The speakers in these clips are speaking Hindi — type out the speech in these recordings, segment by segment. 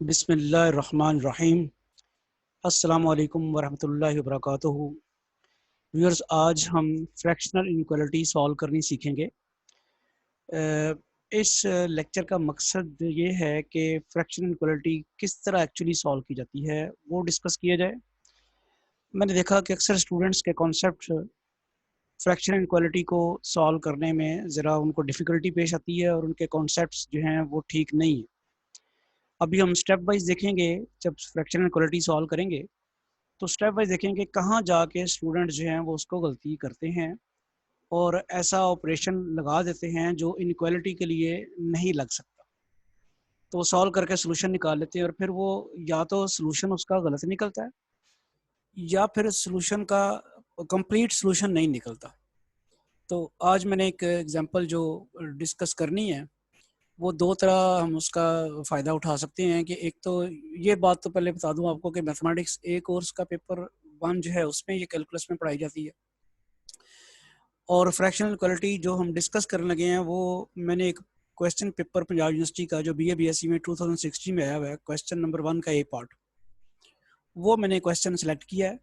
बिस्मिल्लाहिर्रहमानिर्रहीम। अस्सलामु अलैकुम वरहमतुल्लाहि वबरकातुहू। व्यूअर्स, आज हम फ्रैक्शनल इनक्वालिटी सॉल्व करनी सीखेंगे। इस लेक्चर का मकसद ये है कि फ्रैक्शनल इनक्वालिटी किस तरह एक्चुअली सॉल्व की जाती है वो डिस्कस किया जाए। मैंने देखा कि अक्सर स्टूडेंट्स के कॉन्सेप्ट फ्रैक्शनल इनक्वालिटी को सॉल्व करने में ज़रा उनको डिफ़िकल्टी पेश आती है और उनके कॉन्सेप्ट्स जो हैं वो ठीक नहीं है। अभी हम स्टेप वाइज देखेंगे। जब फ्रैक्शनल इनक्वालिटी सॉल्व करेंगे तो स्टेप वाइज देखेंगे कहाँ जाके स्टूडेंट जो हैं वो उसको गलती करते हैं और ऐसा ऑपरेशन लगा देते हैं जो इनक्वालिटी के लिए नहीं लग सकता। तो वो सॉल्व करके सोल्यूशन निकाल लेते हैं और फिर वो या तो सोल्यूशन उसका गलत निकलता है या फिर सोल्यूशन का कंप्लीट सोल्यूशन नहीं निकलता। तो आज मैंने एक एग्जांपल जो डिस्कस करनी है वो दो तरह हम उसका फ़ायदा उठा सकते हैं। कि एक तो ये बात तो पहले बता दूं आपको कि मैथमेटिक्स ए कोर्स का पेपर 1 जो है उसमें ये कैलकुलस में पढ़ाई जाती है और फ्रैक्शनल इक्वालिटी जो हम डिस्कस करने लगे हैं वो मैंने एक क्वेश्चन पेपर पंजाब यूनिवर्सिटी का जो BA BSc में 2016 में आया हुआ है, क्वेश्चन नंबर 1 का ए पार्ट, वो मैंने क्वेश्चन सेलेक्ट किया है।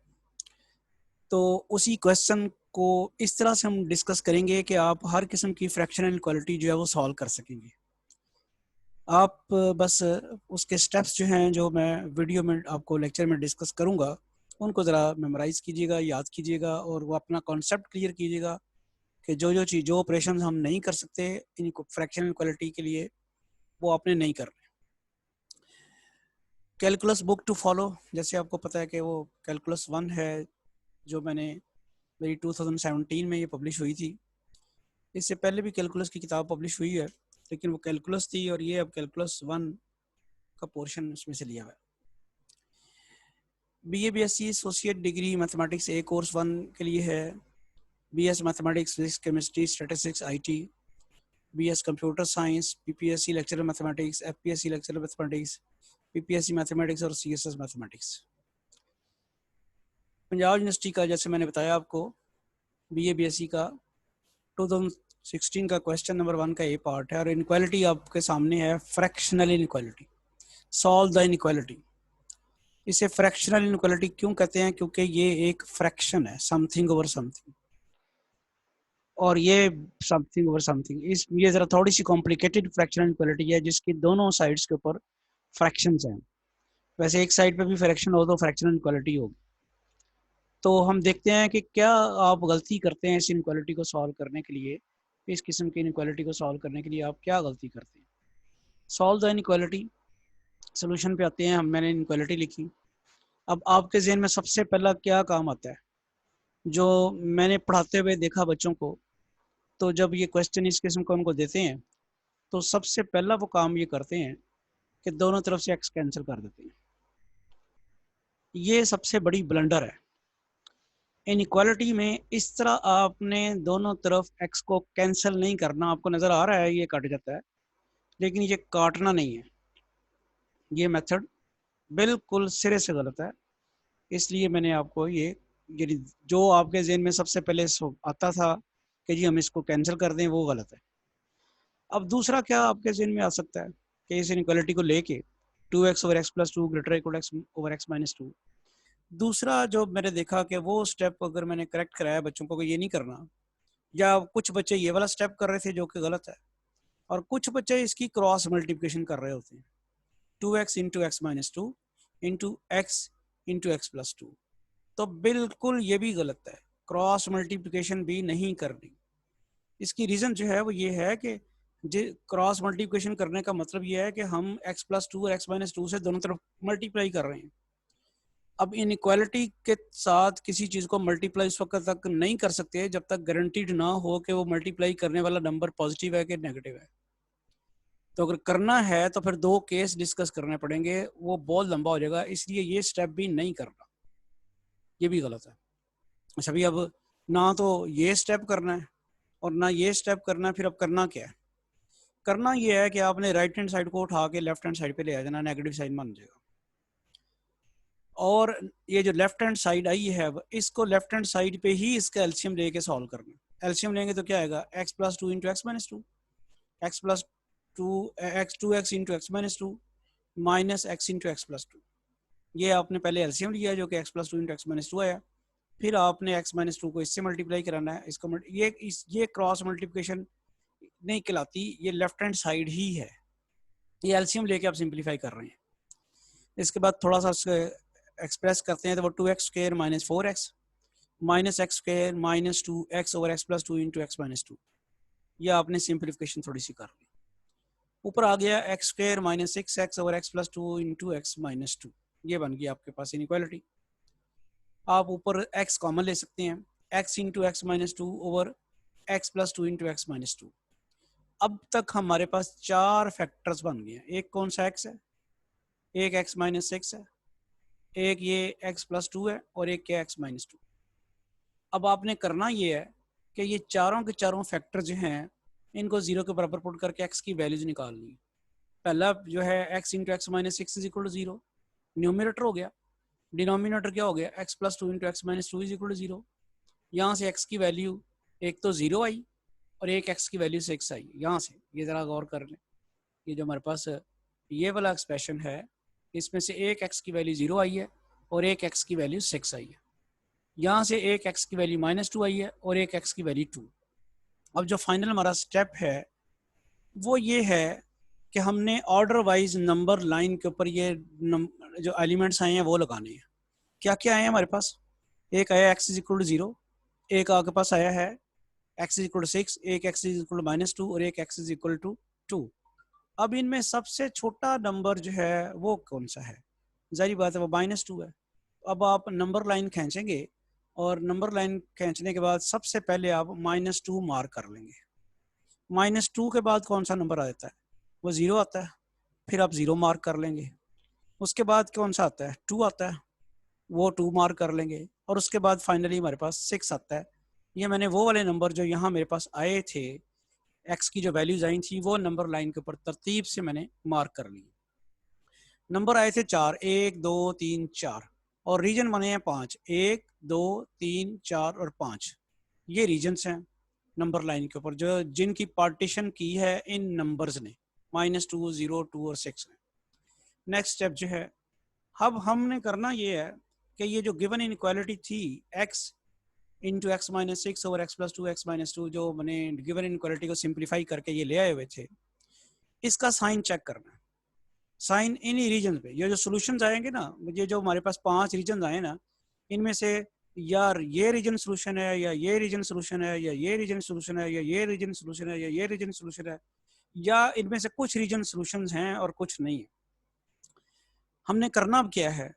तो उसी क्वेश्चन को इस तरह से हम डिस्कस करेंगे कि आप हर किस्म की फ्रैक्शनल इक्वालिटी जो है वो सॉल्व कर सकेंगे। आप बस उसके स्टेप्स जो हैं जो मैं वीडियो में आपको लेक्चर में डिस्कस करूंगा उनको ज़रा मेमोराइज़ कीजिएगा, याद कीजिएगा और वो अपना कॉन्सेप्ट क्लियर कीजिएगा कि जो ऑपरेशन हम नहीं कर सकते इनको फ्रैक्शनल इक्वालिटी के लिए वो आपने नहीं करने। कैलकुलस बुक टू फॉलो, जैसे आपको पता है कि वो कैलकुलस 1 है जो मेरी 2017 में ये पब्लिश हुई थी। इससे पहले भी कैलकुलस की किताब पब्लिश हुई है लेकिन वो कैलकुलस थी और ये अब कैलकुलस 1 का पोर्शन उसमें से लिया हुआ है। BA BSc associate degree mathematics A course 1 के लिए है। BS mathematics, physics, chemistry, statistics, IT, BS computer science, PPSC lecturer mathematics, FPSC lecturer mathematics, PPSC mathematics और CSS मैथमेटिक्स। पंजाब यूनिवर्सिटी का जैसे मैंने बताया आपको BA BSc का 2016 का क्वेश्चन नंबर 1 का ए पार्ट है और इनक्वालिटी आपके सामने है fractional inequality. Solve the inequality. इसे फ्रैक्शनल इनक्वालिटी क्यों कहते हैं? क्योंकि ये एक फ्रैक्शन है, समथिंग ओवर समथिंग, और ये समथिंग ओवर समथिंग ये जरा थोड़ी सी कॉम्प्लिकेटेड फ्रैक्शनल इनक्वालिटी है जिसकी दोनों साइड्स के ऊपर फ्रैक्शंस हैं। वैसे एक साइड पे भी फ्रैक्शन हो तो फ्रैक्शनल इनक्वालिटी होगी। तो हम देखते हैं कि क्या आप गलती करते हैं इस इनक्वालिटी को सॉल्व करने के लिए। इस किस्म की इनक्वालिटी को सॉल्व करने के लिए आप क्या गलती करते हैं? Solve the inequality. सोल्यूशन पे आते हैं हम। मैंने इनक्वालिटी लिखी। अब आपके जहन में सबसे पहला क्या काम आता है जो मैंने पढ़ाते हुए देखा बच्चों को? तो जब ये क्वेश्चन इस किस्म का उनको देते हैं तो सबसे पहला वो काम ये करते हैं कि दोनों तरफ से एक्स कैंसिल कर देते हैं। ये सबसे बड़ी ब्लंडर है इनइक्वालिटी में। इस तरह आपने दोनों तरफ एक्स को कैंसिल नहीं करना। आपको नज़र आ रहा है ये कट जाता है लेकिन ये काटना नहीं है। ये मेथड बिल्कुल सिरे से गलत है। इसलिए मैंने आपको ये जो आपके जहन में सबसे पहले आता था कि जी हम इसको कैंसिल कर दें, वो गलत है। अब दूसरा क्या आपके जहन में आ सकता है कि इस इनक्वालिटी को लेके 2x over x plus 2 greater equal x over x minus 2। दूसरा जो मैंने देखा कि वो स्टेप अगर मैंने करेक्ट कराया बच्चों को ये नहीं करना, या कुछ बच्चे ये वाला स्टेप कर रहे थे जो कि गलत है और कुछ बच्चे इसकी क्रॉस मल्टीप्लिकेशन कर रहे होते हैं, 2x into x minus 2 into x plus 2। तो बिल्कुल ये भी गलत है, क्रॉस मल्टीप्लिकेशन भी नहीं करनी। इसकी रीज़न जो है वो ये है कि क्रॉस मल्टीप्लिकेशन करने का मतलब ये है कि हम x प्लस 2 और x माइनस 2 से दोनों तरफ मल्टीप्लाई कर रहे हैं। अब इनइक्वालिटी के साथ किसी चीज़ को मल्टीप्लाई उस वक्त तक नहीं कर सकते जब तक गारंटीड ना हो कि वो मल्टीप्लाई करने वाला नंबर पॉजिटिव है कि नेगेटिव है। तो अगर करना है तो फिर दो केस डिस्कस करने पड़ेंगे, वो बहुत लंबा हो जाएगा, इसलिए ये स्टेप भी नहीं करना। ये भी गलत है। अच्छा भी, अब ना तो ये स्टेप करना है और ना ये स्टेप करना है, फिर अब करना क्या है? करना ये है कि आपने राइट हैंड साइड को उठा के लेफ्ट हैंड साइड पे ले आ जाना, नेगेटिव साइन मान जाएगा। और ये जो लेफ्ट हैंड साइड आई है इसको लेफ्ट हैंड साइड पे ही इसका एलसीएम लेके सॉल्व करना। एलसीएम लेंगे तो क्या आएगा? X plus 2 into x minus 2, x plus 2 x into x minus 2 minus x into x plus two. ये आपने पहले एलसीएम लिया जो कि x plus two into x minus to आया, फिर आपने एक्स माइनस टू को इससे मल्टीप्लाई कराना है। इसको ये क्रॉस मल्टीप्लिकेशन नहीं कहलाती, ये लेफ्ट हैंड साइड ही है, ये एलसीएम लेके आप सिंप्लीफाई कर रहे हैं। इसके बाद थोड़ा सा एक्सप्रेस करते हैं तो वो 2x² minus 4x minus x² minus 2x over x plus two into x minus to. ये आपने सिंप्लीफिकेशन थोड़ी सी कर ली। ऊपर आ गया x² minus 6x over x plus two into x minus to. ये बन गई आपके पास इनइक्वालिटी। आप ऊपर x कॉमन ले सकते हैं, x into x minus to over x plus two into x minus to. अब तक हमारे पास 4 फैक्टर्स बन गए हैं। एक कौन सा x है, एक x माइनस 6 है, एक ये x प्लस टू है और एक क्या x माइनस टू। अब आपने करना ये है कि ये चारों के चारों फैक्टर जो हैं इनको जीरो के बराबर पुट करके x की वैल्यूज निकालनी। पहला जो है x into x minus 6 is equal to zero, numerator हो गया। डिनोमिनेटर क्या हो गया, x plus two into x minus two is equal to zero. यहाँ से x की वैल्यू एक तो जीरो आई और एक x की वैल्यू 6 आई। यहाँ से ये ज़रा गौर कर लें, ये जो हमारे पास ये वाला एक्सप्रेशन है इसमें से एक x की वैल्यू जीरो आई है और एक x की वैल्यू 6 आई है। यहाँ से एक x की वैल्यू माइनस टू आई है और एक x की वैल्यू 2। अब जो फाइनल हमारा स्टेप है वो ये है कि हमने ऑर्डर वाइज नंबर लाइन के ऊपर ये जो एलिमेंट्स आए हैं वो लगाने हैं। क्या क्या आए हैं हमारे पास, एक आया x is equal to zero, एक आपके पास आया है x इज इक्वल टू 6, एक x is equal to minus two और एक x इज इक्वल टू 2। अब इनमें सबसे छोटा नंबर जो है वो कौन सा है, जारी बात है वो माइनस टू है। अब आप नंबर लाइन खींचेंगे और नंबर लाइन खींचने के बाद सबसे पहले आप माइनस टू मार्क कर लेंगे। माइनस टू के बाद कौन सा नंबर आ जाता है, वो जीरो आता है, फिर आप जीरो मार्क कर लेंगे। उसके बाद कौन सा आता है, टू आता है, वो टू मार्क कर लेंगे। और उसके बाद फाइनली हमारे पास 6 आता है। ये मैंने वो वाले नंबर जो यहाँ मेरे पास आए थे, एक्स की जो वैल्यूज आई थी वो नंबर लाइन के ऊपर तरतीब से मैंने मार्क कर ली। नंबर आए थे 4, 1 2 3 4 और रीजन बने हैं 5, 1 2 3 4 और 5। ये रीजन्स हैं नंबर लाइन के ऊपर जो जिनकी पार्टीशन की है इन नंबर्स ने, -2 0 2 और 6 ने। नेक्स्ट स्टेप जो है, अब हमने करना ये है कि ये जो गिवन इनइक्वालिटी थी x into x minus 6 over x plus two x minus to, जो मैंने गिवन इनइक्वालिटी को सिंप्लीफाई करके ये ले आए हुए थे, इसका साइन चेक करना है। साइन इन ही रीजन पे ये जो सॉल्यूशंस आएंगे ना, ये जो हमारे पास 5 रीजन आए ना, इनमें से यार ये रीजन सोल्यूशन है या ये रीजन सोल्यूशन है या ये रीजन सोल्यूशन है या ये रीजन सोल्यूशन है या ये रीजन सोल्यूशन है, या इनमें से कुछ रीजन सोल्यूशंस हैं और कुछ नहीं है। हमने करना अब क्या है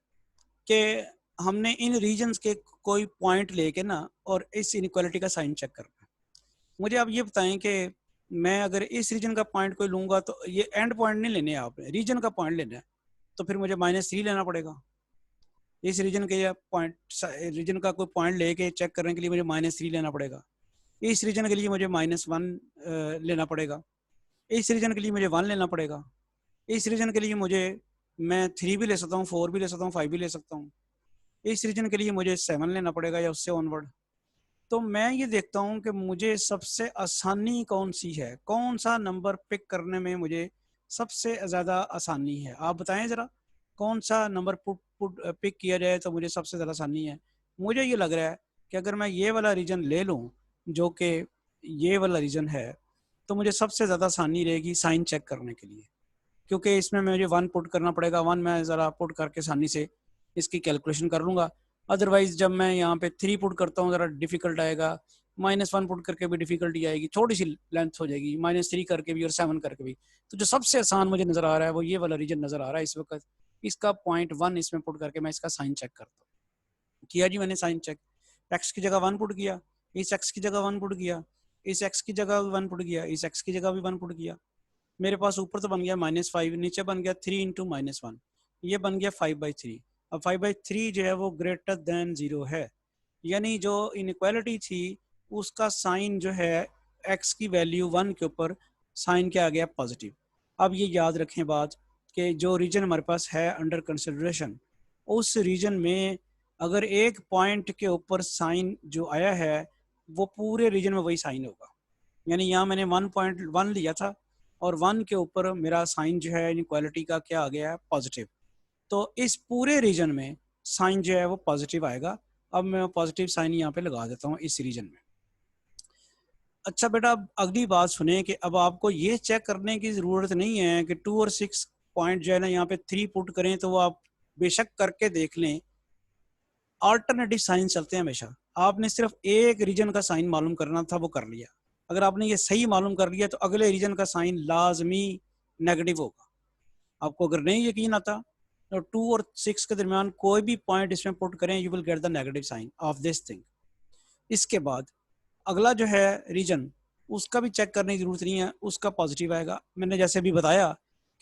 कि हमने इन रीजन्स के कोई पॉइंट लेके ना और इस इनइक्वालिटी का साइन चेक करना है। मुझे आप ये बताएं कि मैं अगर इस रीजन का पॉइंट कोई लूंगा तो ये एंड पॉइंट नहीं लेने, आपने रीजन का पॉइंट लेना है, तो फिर मुझे -3 लेना पड़ेगा। इस रीजन के पॉइंट, रीजन का कोई पॉइंट लेके चेक करने के लिए मुझे -3 लेना पड़ेगा। इस रीजन के लिए मुझे -1 लेना पड़ेगा। इस रीजन के लिए मुझे 1 लेना पड़ेगा। इस रीजन के लिए मुझे मैं 3 भी ले सकता हूँ, 4 भी ले सकता हूँ, 5 भी ले सकता हूँ। इस रीजन के लिए मुझे 7 लेना पड़ेगा या उससे ऑनवर्ड। तो मैं ये देखता हूँ कि मुझे सबसे आसानी कौन सी है, कौन सा नंबर पिक करने में मुझे सबसे ज़्यादा आसानी है। आप बताएं ज़रा कौन सा नंबर पिक किया जाए तो मुझे सबसे ज़्यादा आसानी है। मुझे ये लग रहा है कि अगर मैं ये वाला रीजन ले लूँ जो कि ये वाला रीजन है, तो मुझे सबसे ज़्यादा आसानी रहेगी साइन चेक करने के लिए, क्योंकि इसमें मुझे 1 पुट करना पड़ेगा। 1 मैं ज़रा पुट करके आसानी से इसकी कैलकुलेशन कर लूँगा। अदरवाइज जब मैं यहाँ पे 3 पुट करता हूँ ज़रा डिफिकल्ट आएगा, -1 पुट करके भी डिफिकल्टी आएगी, थोड़ी सी लेंथ हो जाएगी, -3 करके भी और 7 करके भी। तो जो सबसे आसान मुझे नज़र आ रहा है वो ये वाला रीजन नज़र आ रहा है इस वक्त। इसका .1 इसमें पुट करके मैं इसका साइन चेक करता हूँ। किया जी मैंने साइन चेक, एक्स की जगह 1 पुट किया, इस एक्स की जगह 1 पुट किया, इस एक्स की जगह भी 1 पुट किया, इस एक्स की जगह भी 1 पुट किया। मेरे पास ऊपर तो बन गया -5, नीचे बन गया 3 इंटू -1, ये बन गया 5/3। अब 5/3 जो है वो ग्रेटर देन 0 है, यानी जो इनइक्वालिटी थी उसका साइन जो है x की वैल्यू 1 के ऊपर साइन क्या आ गया, पॉजिटिव। अब ये याद रखें बात कि जो रीजन हमारे पास है अंडर कंसिडरेशन, उस रीजन में अगर एक पॉइंट के ऊपर साइन जो आया है वो पूरे रीजन में वही साइन होगा। यानी यहाँ मैंने 1.1 लिया था, और 1 के ऊपर मेरा साइन जो है इनइक्वालिटी का क्या आ गया है, पॉजिटिव। तो इस पूरे रीजन में साइन जो है वो पॉजिटिव आएगा। अब मैं पॉजिटिव साइन यहाँ पे लगा देता हूँ इस रीजन में। अच्छा बेटा, अब अगली बात सुने कि अब आपको ये चेक करने की ज़रूरत नहीं है कि 2 और 6 पॉइंट जो है ना यहाँ पे 3 पुट करें, तो वो आप बेशक करके देख लें। अल्टरनेटिव साइन चलते हैं हमेशा। आपने सिर्फ एक रीजन का साइन मालूम करना था, वो कर लिया। अगर आपने ये सही मालूम कर लिया तो अगले रीजन का साइन लाजमी नेगेटिव होगा। आपको अगर नहीं यकीन आता तो 2 और 6 के दरमियान कोई भी पॉइंट इसमें पुट करें, you will get the negative sign of this thing. इसके बाद अगला जो है रीजन, उसका भी चेक करने की जरूरत नहीं है, उसका पॉजिटिव आएगा। मैंने जैसे भी बताया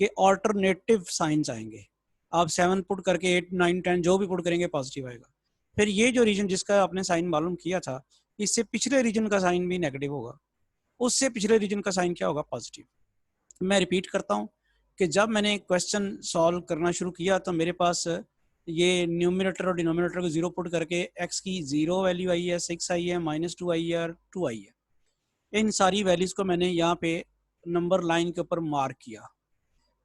कि ऑल्टरनेटिव साइंस आएंगे। आप 7 पुट करके 8 9 10 जो भी पुट करेंगे पॉजिटिव आएगा। फिर ये जो रीजन जिसका आपने साइन मालूम किया था, इससे पिछले रीजन का साइन भी नेगेटिव होगा, उससे पिछले रीजन का साइन क्या होगा, पॉजिटिव। मैं रिपीट करता हूँ कि जब मैंने क्वेश्चन सॉल्व करना शुरू किया तो मेरे पास ये न्यूमिनेटर और डिनोमिनेटर को 0 पुट करके x की 0 वैल्यू आई है, 6 आई है, -2 आई है और 2 आई है। इन सारी वैल्यूज को मैंने यहाँ पे नंबर लाइन के ऊपर मार्क किया।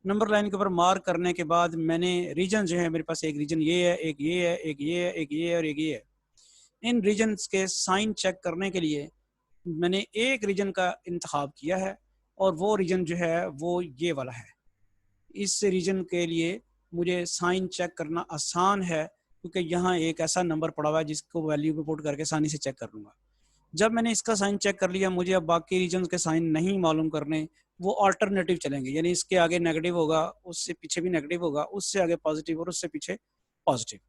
नंबर लाइन के ऊपर मार्क करने के बाद मैंने रीजन जो है, मेरे पास एक रीजन ये है, एक ये है, एक ये है, एक ये है और एक ये है। इन रीजन्स के साइन चेक करने के लिए मैंने एक रीजन का इंतखाब किया है और वो रीजन जो है वो ये वाला है। इस रीजन के लिए मुझे साइन चेक करना आसान है क्योंकि यहाँ एक ऐसा नंबर पड़ा हुआ है जिसको वैल्यू पे पुट करके आसानी से चेक कर लूँगा। जब मैंने इसका साइन चेक कर लिया, मुझे अब बाकी रीजन के साइन नहीं मालूम करने, वो अल्टरनेटिव चलेंगे। यानी इसके आगे नेगेटिव होगा, उससे पीछे भी नेगेटिव होगा, उससे आगे पॉजिटिव और उससे पीछे पॉजिटिव।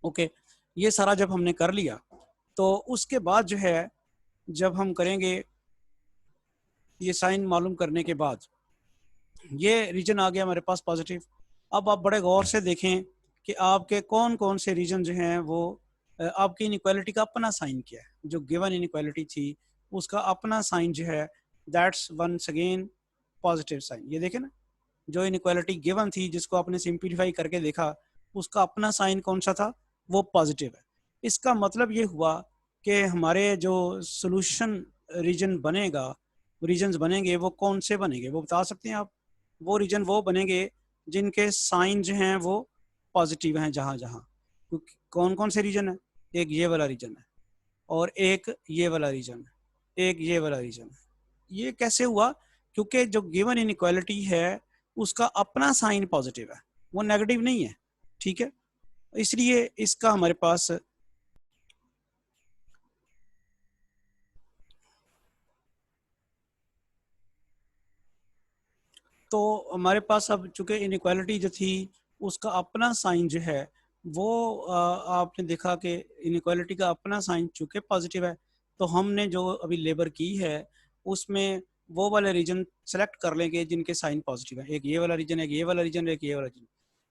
ओके, ये सारा जब हमने कर लिया तो उसके बाद जो है, जब हम करेंगे ये साइन मालूम करने के बाद, ये रीजन आ गया हमारे पास पॉजिटिव। अब आप बड़े गौर से देखें कि आपके कौन कौन से रीजन जो हैं वो आपकी इनइक्वालिटी का अपना साइन क्या है। जो गिवन इनइक्वालिटी थी उसका अपना साइन जो है, that's once again positive sign. ये देखें ना, जो इनइक्वालिटी गिवन थी जिसको आपने सिंप्लीफाई करके देखा, उसका अपना साइन कौन सा था, वो पॉजिटिव है। इसका मतलब ये हुआ कि हमारे जो सोल्यूशन रीजन बनेगा, रीजन्स बनेंगे, वो कौन से बनेंगे वो बता सकते हैं आप? वो रीजन वो बनेंगे जिनके साइन जो हैं वो पॉजिटिव हैं। जहाँ जहाँ कौन कौन से रीजन है, एक ये वाला रीजन है और एक ये वाला रीजन है, एक ये वाला रीजन है। ये कैसे हुआ? क्योंकि जो गिवन इनइक्वालिटी है उसका अपना साइन पॉजिटिव है, वो नेगेटिव नहीं है। ठीक है, इसलिए इसका हमारे पास तो हमारे पास अब चूंकि इनइक्वालिटी जो थी उसका अपना साइन जो है वो आपने देखा कि इनइक्वालिटी का अपना साइन चूंकि पॉजिटिव है, तो हमने जो अभी लेबर की है उसमें वो वाले रीजन सेलेक्ट कर लेंगे जिनके साइन पॉजिटिव है। एक ये वाला रीजन, एक ये वाला रीजन, एक ये वाला रीजन।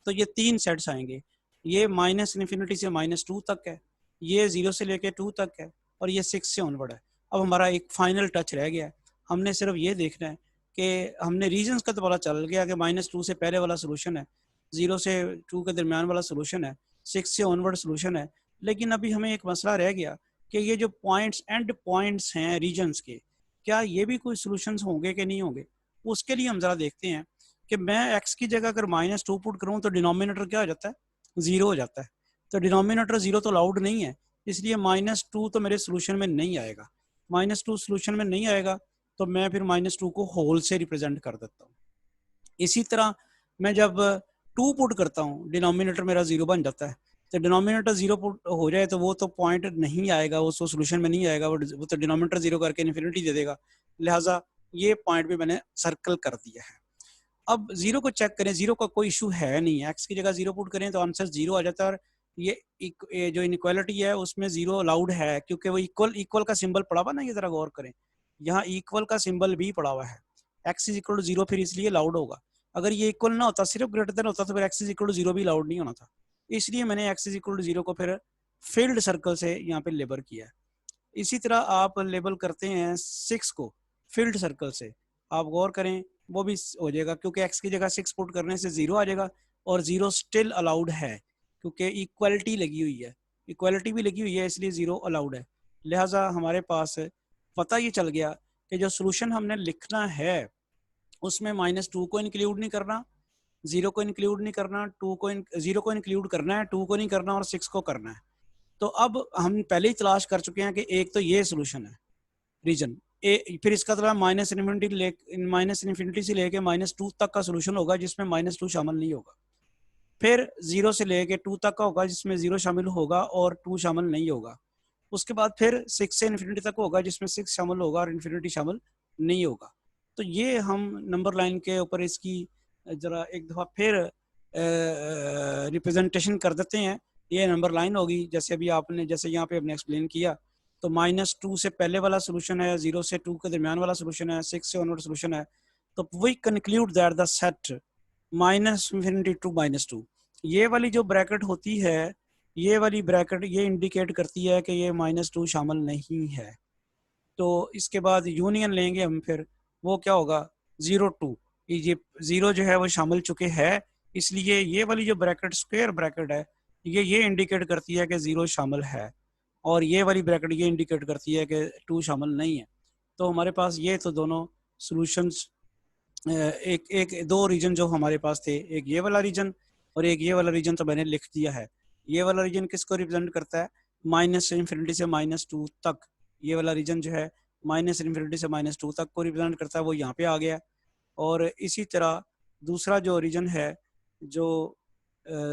तो ये 3 सेट्स आएंगे। ये -इन्फिनिटी से -2 तक है, ये 0 से लेके 2 तक है और ये 6 से ऑनवर्ड है। अब हमारा एक फाइनल टच रह गया है। हमने सिर्फ ये देखना है कि हमने रीजन्स का तो पता चल गया कि -2 से पहले वाला सोल्यूशन है, 0 से 2 के दरमियान वाला सोल्यूशन है, 6 से ऑनवर्ड सोल्यूशन है। लेकिन अभी हमें एक मसला रह गया कि ये जो पॉइंट्स एंड पॉइंट्स हैं रीजन्स के, क्या ये भी कोई सोल्यूशंस होंगे कि नहीं होंगे। उसके लिए हम ज़रा देखते हैं कि मैं x की जगह अगर -2 पुट करूँ तो डिनोमिनेटर क्या हो जाता है, 0 हो जाता है। तो डिनोमिनेटर 0 तो अलाउड नहीं है, इसलिए -2 तो मेरे सोल्यूशन में नहीं आएगा। -2 सोल्यूशन में नहीं आएगा तो मैं फिर -2 को होल से रिप्रेजेंट कर देता हूँ। इसी तरह मैं जब 2 पुट करता हूँ, डिनोमिनेटर मेरा 0 बन जाता है। तो डिनोमिनेटर 0 पुट हो जाए तो वो तो पॉइंट नहीं आएगा, वो सोल्यूशन में नहीं आएगा, वो तो डिनोमिनेटर 0 करके इन्फिनिटी दे देगा। लिहाजा ये पॉइंट भी मैंने सर्कल कर दिया है। अब 0 को चेक करें, 0 का कोई इशू है नहीं है। x की जगह 0 पुट करें तो आंसर 0 आ जाता है। और ये जो इनइक्वालिटी है उसमें 0 अलाउड है क्योंकि वो इक्वल का सिंबल पड़ा हुआ ना, ये जरा गौर करें, यहाँ इक्वल का सिंबल भी पड़ा हुआ है। x इज इक्वल टू 0 फिर इसलिए अलाउड होगा। अगर ये इक्वल ना होता, सिर्फ ग्रेटर देन होता, तो फिर x इज इक्वल टू 0 भी अलाउड नहीं होना था। इसलिए मैंने x इज इक्वल टू 0 को फिर फील्ड सर्कल से यहाँ पे लेबल किया है। इसी तरह आप लेबल करते हैं 6 को फील्ड सर्कल से, आप गौर करें वो भी हो जाएगा क्योंकि x की जगह 6 पुट करने से 0 आ जाएगा और 0 स्टिल अलाउड है क्योंकि इक्वलिटी लगी हुई है, इक्वलिटी भी लगी हुई है, इसलिए 0 अलाउड है। लिहाजा हमारे पास पता ये चल गया कि जो सोल्यूशन हमने लिखना है उसमें -2 को इंक्लूड नहीं करना, 0 को इंक्लूड नहीं करना, 0 को इंक्लूड करना है, 2 को नहीं करना और 6 को करना है। तो अब हम पहले ही तलाश कर चुके हैं कि एक तो ये सोल्यूशन है रीजन ए, फिर इसका मतलब माइनस इन्फिनिटी से लेके -2 तक का सोल्यूशन होगा जिसमें -2 शामिल नहीं होगा। फिर 0 से लेके 2 तक का होगा जिसमें 0 शामिल होगा और 2 शामिल नहीं होगा। उसके बाद फिर 6 से इन्फिनिटी तक होगा जिसमें 6 शामिल होगा और इन्फिनिटी शामिल नहीं होगा। तो ये हम नंबर लाइन के ऊपर इसकी जरा एक दफ़ा फिर रिप्रेजेंटेशन कर देते हैं। ये नंबर लाइन होगी जैसे अभी आपने, जैसे यहाँ पे आपने एक्सप्लेन किया। तो -2 से पहले वाला सोल्यूशन है, 0 से 2 के दरमियान वाला सोल्यूशन है, 6 से ऑनवर्ड सोल्यूशन है। तो we conclude that the set -infinity to -2, ये वाली जो ब्रैकेट होती है, ये वाली ब्रैकेट ये इंडिकेट करती है कि ये -2 शामिल नहीं है। तो इसके बाद यूनियन लेंगे हम, फिर वो क्या होगा 0 2, ये 0 जो है वो शामिल चुके हैं, इसलिए ये वाली जो ब्रैकेट स्क्वायर ब्रैकेट है ये इंडिकेट करती है कि 0 शामिल है, और ये वाली ब्रैकेट ये इंडिकेट करती है कि 2 शामिल नहीं है। तो हमारे पास ये तो दोनों सॉल्यूशंस, एक एक दो रीजन जो हमारे पास थे, एक ये वाला रीजन और एक ये वाला रीजन, तो मैंने लिख दिया है। ये वाला रीजन किसको रिप्रेजेंट करता है, -इन्फिनिटी से -2 तक। ये वाला रीजन जो है -इन्फिनिटी से -2 तक को रिप्रेजेंट करता है, वो यहाँ पे आ गया। और इसी तरह दूसरा जो रीजन है, जो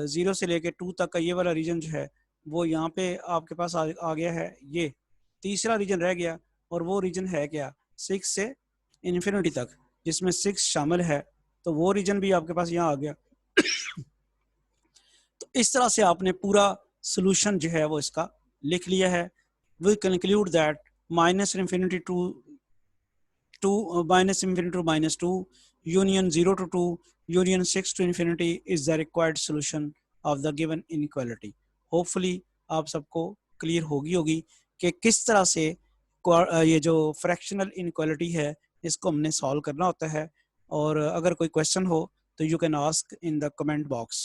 0 से लेके 2 तक का ये वाला रीजन जो है, वो यहाँ पे आपके पास आ गया है। ये तीसरा रीजन रह गया, और वो रीजन है क्या, 6 से इन्फिनिटी तक, जिसमें 6 शामिल है। तो वो रीजन भी आपके पास यहाँ आ गया। तो इस तरह से आपने पूरा सोल्यूशन जो है वो इसका लिख लिया है। We conclude that -infinity to -2 union 0 to 2 union 6 to infinity is the required solution of the given inequality। Hopefully आप सबको क्लियर होगी कि किस तरह से ये जो फ्रैक्शनल इनक्वालिटी है इसको हमने सॉल्व करना होता है। और अगर कोई क्वेश्चन हो तो you can ask in the comment box.